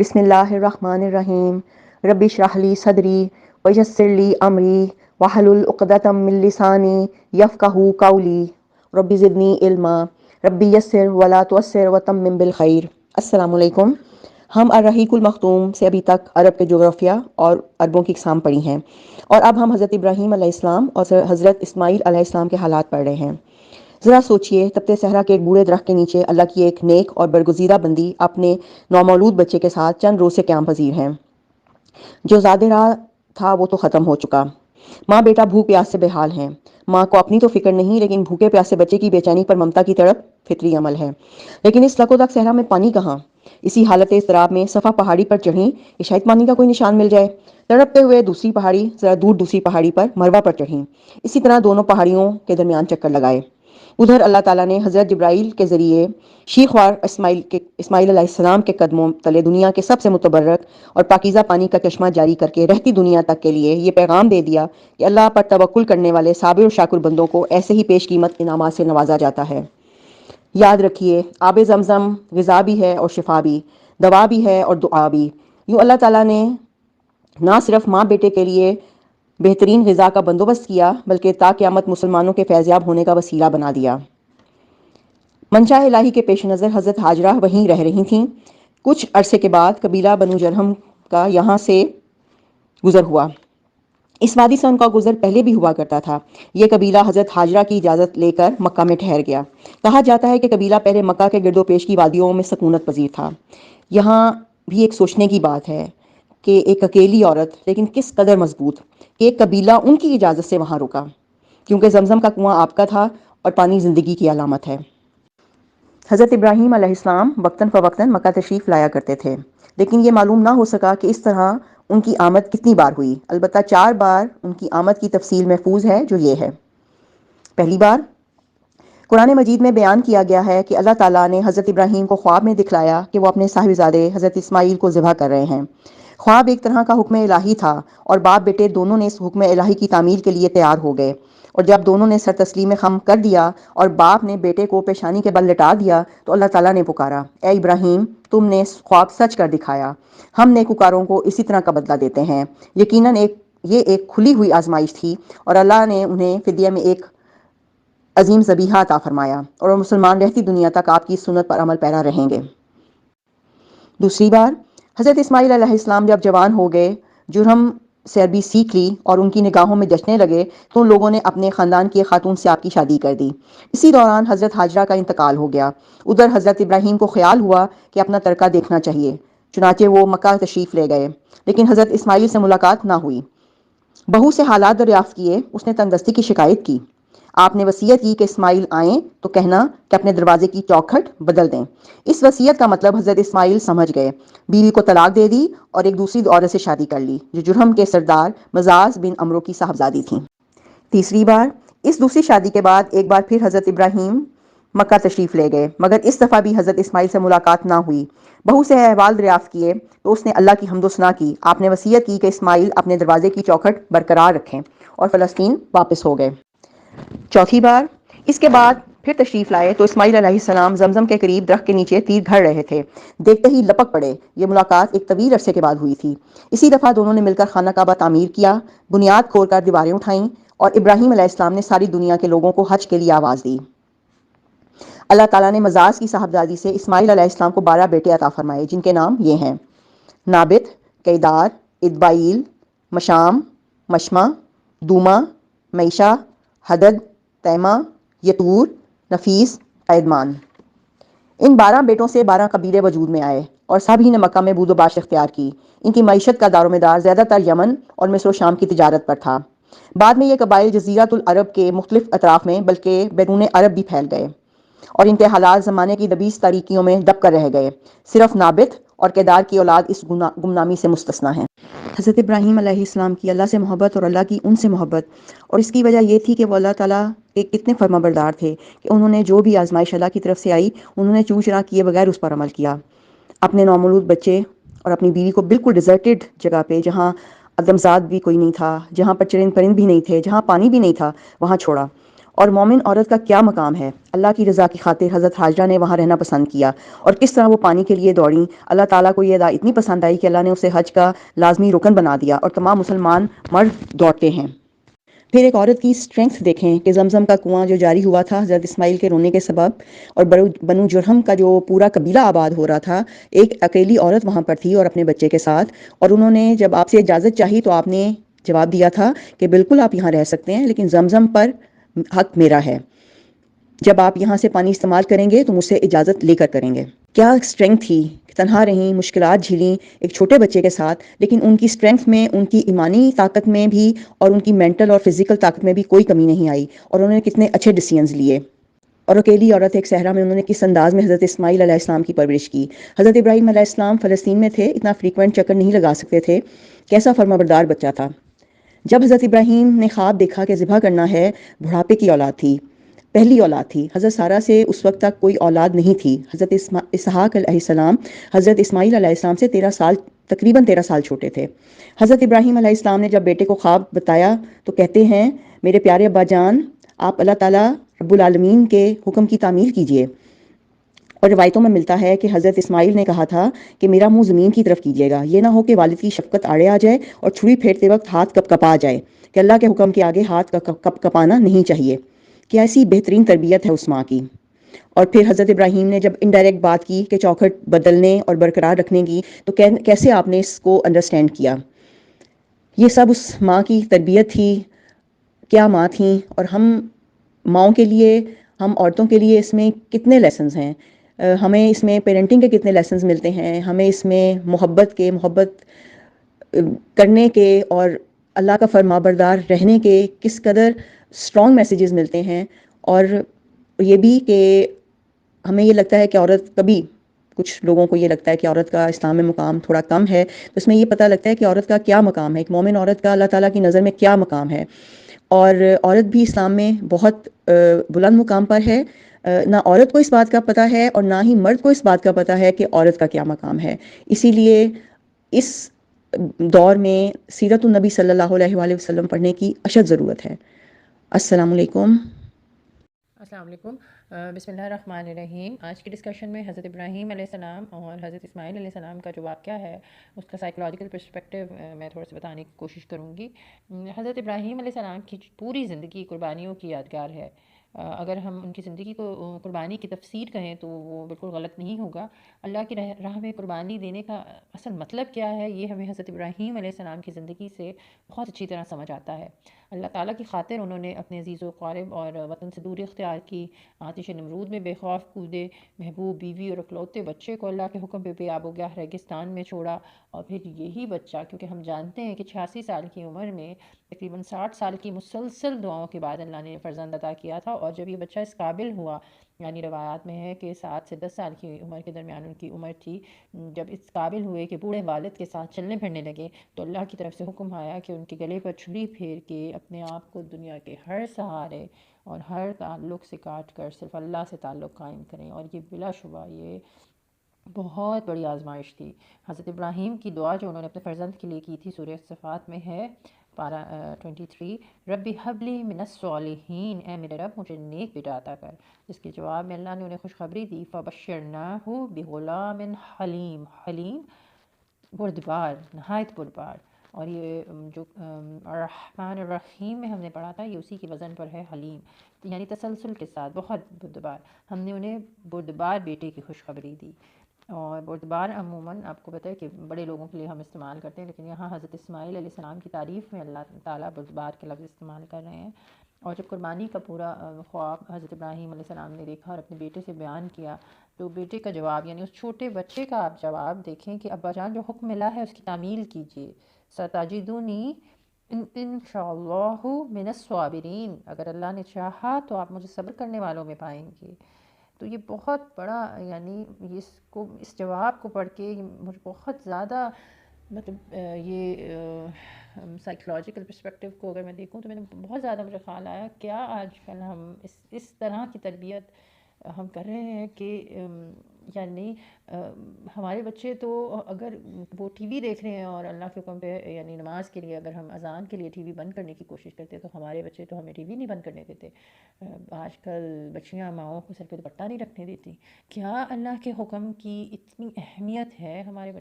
بسم اللہ الرحمن الرحیم رب اشرح لی صدری ویسر لی امری واحلل عقدۃ من لسانی یفقہوا قولی رب زدنی علما رب یسر ولا تعسر وتمم بالخیر۔ السلام علیکم۔ ہم الرحیق المختوم سے ابھی تک عرب کے جغرافیہ اور عربوں کی اقسام پڑھی ہیں، اور اب ہم حضرت ابراہیم علیہ السلام اور حضرت اسماعیل علیہ السلام کے حالات پڑھ رہے ہیں۔ ذرا سوچئے، تپتے صحرا کے ایک بوڑھے درخت کے نیچے اللہ کی ایک نیک اور برگزیدہ بندی اپنے نومولود بچے کے ساتھ چند روز سے قیام پذیر ہیں۔ جو زاد راہ تھا وہ تو ختم ہو چکا۔ ماں بیٹا بھوک پیاس سے بے حال ہیں۔ ماں کو اپنی تو فکر نہیں، لیکن بھوکے پیاسے بچے کی بے چینی پر ممتا کی تڑپ فطری عمل ہے۔ لیکن اس لکو تک صحرا میں پانی کہاں؟ اسی حالت اضطراب میں صفا پہاڑی پر چڑھیں کہ شاید پانی کا کوئی نشان مل جائے۔ تڑپتے ہوئے دوسری پہاڑی، ذرا دور دوسری پہاڑی پر مروہ پر چڑھیں۔ اسی طرح دونوں پہاڑیوں کے درمیان چکر لگائے۔ ادھر اللہ تعالیٰ نے حضرت جبرائیل کے ذریعے شیخ وار اسماعیل علیہ السلام کے قدموں تلے دنیا کے سب سے متبرک اور پاکیزہ پانی کا چشمہ جاری کر کے رہتی دنیا تک کے لیے یہ پیغام دے دیا کہ اللہ پر توکل کرنے والے صابر اور شاکر بندوں کو ایسے ہی پیش قیمت انعامات سے نوازا جاتا ہے۔ یاد رکھیے، آب زمزم غذا بھی ہے اور شفا بھی، دوا بھی ہے اور دعا بھی۔ یوں اللہ تعالیٰ نے نہ صرف ماں بیٹے کے لیے بہترین غذا کا بندوبست کیا، بلکہ تا قیامت مسلمانوں کے فیضیاب ہونے کا وسیلہ بنا دیا۔ منشاء الہی کے پیش نظر حضرت ہاجرہ وہیں رہ رہی تھیں۔ کچھ عرصے کے بعد قبیلہ بنو جرہم کا یہاں سے گزر ہوا۔ اس وادی سے ان کا گزر پہلے بھی ہوا کرتا تھا۔ یہ قبیلہ حضرت ہاجرہ کی اجازت لے کر مکہ میں ٹھہر گیا۔ کہا جاتا ہے کہ قبیلہ پہلے مکہ کے گرد و پیش کی وادیوں میں سکونت پذیر تھا۔ یہاں بھی ایک سوچنے کی بات ہے کہ ایک اکیلی عورت لیکن کس قدر مضبوط کہ ایک قبیلہ ان کی اجازت سے وہاں رکا، کیونکہ زمزم کا کنواں آپ کا تھا اور پانی زندگی کی علامت ہے۔ حضرت ابراہیم علیہ السلام وقتاً فوقتاً مکہ تشریف لایا کرتے تھے، لیکن یہ معلوم نہ ہو سکا کہ اس طرح ان کی آمد کتنی بار ہوئی۔ البتہ 4 بار ان کی آمد کی تفصیل محفوظ ہے، جو یہ ہے۔ پہلی بار قرآن مجید میں بیان کیا گیا ہے کہ اللہ تعالیٰ نے حضرت ابراہیم کو خواب میں دکھلایا کہ وہ اپنے صاحبزادے حضرت اسماعیل کو ذبح کر رہے ہیں۔ خواب ایک طرح کا حکم الہی تھا، اور باپ بیٹے دونوں نے اس حکم الہی کی تعمیل کے لیے تیار ہو گئے، اور جب دونوں نے سر تسلیم خم کر دیا اور باپ نے بیٹے کو پیشانی کے بل لٹا دیا تو اللہ تعالیٰ نے پکارا، اے ابراہیم، تم نے خواب سچ کر دکھایا، ہم نیکوکاروں کو اسی طرح کا بدلہ دیتے ہیں۔ یقیناً یہ ایک کھلی ہوئی آزمائش تھی، اور اللہ نے انہیں فدیہ میں ایک عظیم ذبیحہ عطا فرمایا، اور وہ مسلمان رہتی دنیا تک آپ کی سنت پر عمل پیرا رہیں گے۔ دوسری بار حضرت اسماعیل علیہ السلام جب جوان ہو گئے، جرہم سے عربی سیکھ لی اور ان کی نگاہوں میں جچنے لگے، تو ان لوگوں نے اپنے خاندان کی ایک خاتون سے آپ کی شادی کر دی۔ اسی دوران حضرت ہاجرہ کا انتقال ہو گیا۔ ادھر حضرت ابراہیم کو خیال ہوا کہ اپنا ترکہ دیکھنا چاہیے، چنانچہ وہ مکہ تشریف لے گئے، لیکن حضرت اسماعیل سے ملاقات نہ ہوئی۔ بہو سے حالات دریافت کیے، اس نے تنگدستی کی شکایت کی۔ آپ نے وصیت کی کہ اسماعیل آئیں تو کہنا کہ اپنے دروازے کی چوکھٹ بدل دیں۔ اس وصیت کا مطلب حضرت اسماعیل سمجھ گئے، بیوی کو طلاق دے دی اور ایک دوسری عورت سے شادی کر لی، جو جرہم کے سردار مزاز بن عمرو کی صاحبزادی تھیں۔ تیسری بار اس دوسری شادی کے بعد ایک بار پھر حضرت ابراہیم مکہ تشریف لے گئے، مگر اس دفعہ بھی حضرت اسماعیل سے ملاقات نہ ہوئی۔ بہو سے احوال دریافت کیے تو اس نے اللہ کی حمد و ثنا کی۔ آپ نے وصیت کی کہ اسماعیل اپنے دروازے کی چوکھٹ برقرار رکھیں، اور فلسطین واپس ہو گئے۔ چوتھی بار اس کے بعد پھر تشریف لائے تو اسماعیل علیہ السلام زمزم کے قریب درخت کے نیچے تیر گھڑ رہے تھے۔ دیکھتے ہی لپک پڑے۔ یہ ملاقات ایک طویل عرصے کے بعد ہوئی تھی۔ اسی دفعہ دونوں نے مل کر خانہ کعبہ تعمیر کیا، بنیاد کھود کر دیواریں اٹھائیں، اور ابراہیم علیہ السلام نے ساری دنیا کے لوگوں کو حج کے لیے آواز دی۔ اللہ تعالیٰ نے مزاز کی صاحبزادی سے اسماعیل علیہ السلام کو 12 بیٹے عطا فرمائے، جن کے نام یہ ہیں: نابت، کیدار، ادبائیل، مشام، مشمع، دوما، میشا، حدد، تیمہ، یتور، نفیس، ایدمان۔ ان 12 بیٹوں سے 12 قبیلے وجود میں آئے، اور سب ہی نے مکہ میں بود و باش اختیار کی۔ ان کی معیشت کا دار و مدار زیادہ تر یمن اور مصر و شام کی تجارت پر تھا۔ بعد میں یہ قبائل جزیرۃ العرب کے مختلف اطراف میں بلکہ بیرون عرب بھی پھیل گئے، اور ان کے حالات زمانے کی دبیس تاریکیوں میں دب کر رہ گئے۔ صرف نابت اور کیدار کی اولاد اس گمنامی سے مستثنیٰ ہیں۔ حضرت ابراہیم علیہ السلام کی اللہ سے محبت اور اللہ کی ان سے محبت، اور اس کی وجہ یہ تھی کہ وہ اللہ تعالیٰ کے اتنے فرما بردار تھے کہ انہوں نے جو بھی آزمائش اللہ کی طرف سے آئی، انہوں نے چوں چرا کیے بغیر اس پر عمل کیا۔ اپنے نومولود بچے اور اپنی بیوی کو بالکل ڈیزرٹڈ جگہ پہ، جہاں آدمزاد بھی کوئی نہیں تھا، جہاں پر چرند پرند بھی نہیں تھے، جہاں پانی بھی نہیں تھا، وہاں چھوڑا، اور مومن عورت کا کیا مقام ہے؟ اللہ کی رضا کی خاطر حضرت حاجرہ نے وہاں رہنا پسند کیا، اور کس طرح وہ پانی کے لیے دوڑیں۔ اللہ تعالیٰ کو یہ ادا اتنی پسند آئی کہ اللہ نے اسے حج کا لازمی رکن بنا دیا، اور تمام مسلمان مرد دوڑتے ہیں۔ پھر ایک عورت کی اسٹرینگتھ دیکھیں کہ زمزم کا کنواں جو جاری ہوا تھا حضرت اسماعیل کے رونے کے سبب، اور بنو جرہم کا جو پورا قبیلہ آباد ہو رہا تھا، ایک اکیلی عورت وہاں پر تھی اور اپنے بچے کے ساتھ، اور انہوں نے جب آپ سے اجازت چاہی تو آپ نے جواب دیا تھا کہ بالکل آپ یہاں رہ سکتے ہیں، لیکن زمزم پر حق میرا ہے، جب آپ یہاں سے پانی استعمال کریں گے تو مجھ سے اجازت لے کر کریں گے۔ کیا اسٹرینگتھ تھی، تنہا رہیں، مشکلات جھیلیں ایک چھوٹے بچے کے ساتھ، لیکن ان کی اسٹرینگتھ میں، ان کی ایمانی طاقت میں بھی اور ان کی مینٹل اور فزیکل طاقت میں بھی کوئی کمی نہیں آئی، اور انہوں نے کتنے اچھے ڈیسیژنز لیے۔ اور اکیلی عورت ایک صحرا میں انہوں نے کس انداز میں حضرت اسماعیل علیہ السلام کی پرورش کی۔ حضرت ابراہیم علیہ السلام فلسطین میں تھے، اتنا فریکوینٹ چکر نہیں لگا سکتے تھے، کیسا فرمانبردار بچہ تھا۔ جب حضرت ابراہیم نے خواب دیکھا کہ ذبح کرنا ہے، بڑھاپے کی اولاد تھی، پہلی اولاد تھی، حضرت سارہ سے اس وقت تک کوئی اولاد نہیں تھی۔ حضرت اسحاق علیہ السلام حضرت اسماعیل علیہ السلام سے 13 سال، تقریباً 13 سال چھوٹے تھے۔ حضرت ابراہیم علیہ السلام نے جب بیٹے کو خواب بتایا تو کہتے ہیں، میرے پیارے ابا جان، آپ اللہ تعالیٰ رب العالمین کے حکم کی تعمیل کیجئے۔ اور روایتوں میں ملتا ہے کہ حضرت اسماعیل نے کہا تھا کہ میرا منہ زمین کی طرف کیجیے گا، یہ نہ ہو کہ والد کی شفقت آڑے آ جائے اور چھری پھیرتے وقت ہاتھ کپ کپا جائے، کہ اللہ کے حکم کے آگے ہاتھ کپ کپانا نہیں چاہیے۔ کیا ایسی بہترین تربیت ہے اس ماں کی۔ اور پھر حضرت ابراہیم نے جب انڈائریکٹ بات کی کہ چوکھٹ بدلنے اور برقرار رکھنے کی، تو کیسے آپ نے اس کو انڈرسٹینڈ کیا؟ یہ سب اس ماں کی تربیت تھی۔ کیا ماں تھیں، اور ہم ماؤں کے لیے، ہم عورتوں کے لیے اس میں کتنے لیسنز ہیں، ہمیں اس میں پیرنٹنگ کے کتنے لیسنز ملتے ہیں، ہمیں اس میں محبت کرنے کے اور اللہ کا فرما بردار رہنے کے کس قدر اسٹرانگ میسیجز ملتے ہیں۔ اور یہ بھی کہ ہمیں یہ لگتا ہے کہ عورت کبھی، کچھ لوگوں کو یہ لگتا ہے کہ عورت کا اسلام میں مقام تھوڑا کم ہے، تو اس میں یہ پتہ لگتا ہے کہ عورت کا کیا مقام ہے، ایک مومن عورت کا اللہ تعالیٰ کی نظر میں کیا مقام ہے۔ اور عورت بھی اسلام میں بہت بلند مقام پر ہے۔ نہ عورت کو اس بات کا پتہ ہے اور نہ ہی مرد کو اس بات کا پتہ ہے کہ عورت کا کیا مقام ہے۔ اسی لیے اس دور میں سیرت النبی صلی اللہ علیہ وآلہ وسلم پڑھنے کی اشد ضرورت ہے۔ السلام علیکم۔ السلام علیکم۔ بسم اللہ الرحمن الرحیم۔ آج کی ڈسکشن میں حضرت ابراہیم علیہ السلام اور حضرت اسماعیل علیہ السلام کا جو واقعہ ہے اس کا سائیکولوجیکل پرسپیکٹیو میں تھوڑا سا بتانے کی کوشش کروں گی۔ حضرت ابراہیم علیہ السلام کی پوری زندگی قربانیوں کی یادگار ہے۔ اگر ہم ان کی زندگی کو قربانی کی تفسیر کہیں تو وہ بالکل غلط نہیں ہوگا۔ اللہ کی راہ میں قربانی دینے کا اصل مطلب کیا ہے، یہ ہمیں حضرت ابراہیم علیہ السلام کی زندگی سے بہت اچھی طرح سمجھ آتا ہے۔ اللہ تعالیٰ کی خاطر انہوں نے اپنے عزیز و قارب اور وطن سے دوری اختیار کی، آتش نمرود میں بے خوف کودے، محبوب بیوی اور اکلوتے بچے کو اللہ کے حکم پہ بے آب و گیاہ ریگستان میں چھوڑا، اور پھر یہی بچہ، کیونکہ ہم جانتے ہیں کہ 86 سال کی عمر میں تقریباً 60 سال کی مسلسل دعاؤں کے بعد اللہ نے فرزند عطا کیا تھا، اور جب یہ بچہ اس قابل ہوا، یعنی روایات میں ہے کہ 7 سے 10 سال کی عمر کے درمیان ان کی عمر تھی، جب اس قابل ہوئے کہ بوڑھے والد کے ساتھ چلنے پھرنے لگے، تو اللہ کی طرف سے حکم آیا کہ ان کے گلے پر چھری پھیر کے اپنے آپ کو دنیا کے ہر سہارے اور ہر تعلق سے کاٹ کر صرف اللہ سے تعلق قائم کریں۔ اور یہ بلا شبہ یہ بہت بڑی آزمائش تھی۔ حضرت ابراہیم کی دعا جو انہوں نے اپنے فرزند کے لیے کی تھی، سورہ صفات میں ہے، پارہ 23، ربی حبلی من الصالحین، اے میرے رب مجھے نیک بیٹا عطا کر، جس کے جواب میں اللہ نے انہیں خوشخبری دی، فبشرناہ بغلام حلیم، حلیم بردبار، نہایت بردبار۔ اور یہ جو الرحمن الرحیم میں ہم نے پڑھا تھا، یہ اسی کی وزن پر ہے، حلیم، یعنی تسلسل کے ساتھ بہت بردبار۔ ہم نے انہیں بردبار بیٹے کی خوشخبری دی۔ اور بردبار عموماً آپ کو پتہ ہے کہ بڑے لوگوں کے لیے ہم استعمال کرتے ہیں، لیکن یہاں حضرت اسماعیل علیہ السلام کی تعریف میں اللہ تعالیٰ بردبار کے لفظ استعمال کر رہے ہیں۔ اور جب قربانی کا پورا خواب حضرت ابراہیم علیہ السلام نے دیکھا اور اپنے بیٹے سے بیان کیا، تو بیٹے کا جواب، یعنی اس چھوٹے بچے کا آپ جواب دیکھیں کہ ابا جان جو حکم ملا ہے اس کی تعمیل کیجیے، ستجدونی انشاءاللہ من الصابرین، اگر اللہ نے چاہا تو آپ مجھے صبر کرنے والوں میں پائیں گے۔ تو یہ بہت بڑا، یعنی اس جواب کو پڑھ کے مجھے بہت زیادہ، مطلب یہ سائیکولوجیکل پرسپیکٹیو کو اگر میں دیکھوں تو میں نے بہت زیادہ مجھے خیال آیا، کیا آج کل ہم اس طرح کی تربیت ہم کر رہے ہیں کہ یعنی ہمارے بچے تو اگر وہ ٹی وی دیکھ رہے ہیں اور اللہ کے حکم پہ یعنی نماز کے لیے اگر ہم اذان کے لیے ٹی وی بند کرنے کی کوشش کرتے تو ہمارے بچے تو ہمیں ٹی وی نہیں بند کرنے دیتے. آج کل بچیاں ماؤں کو سر پہ دوپٹہ نہیں رکھنے دیتی. کیا اللہ کے حکم کی اتنی اہمیت ہے ہمارے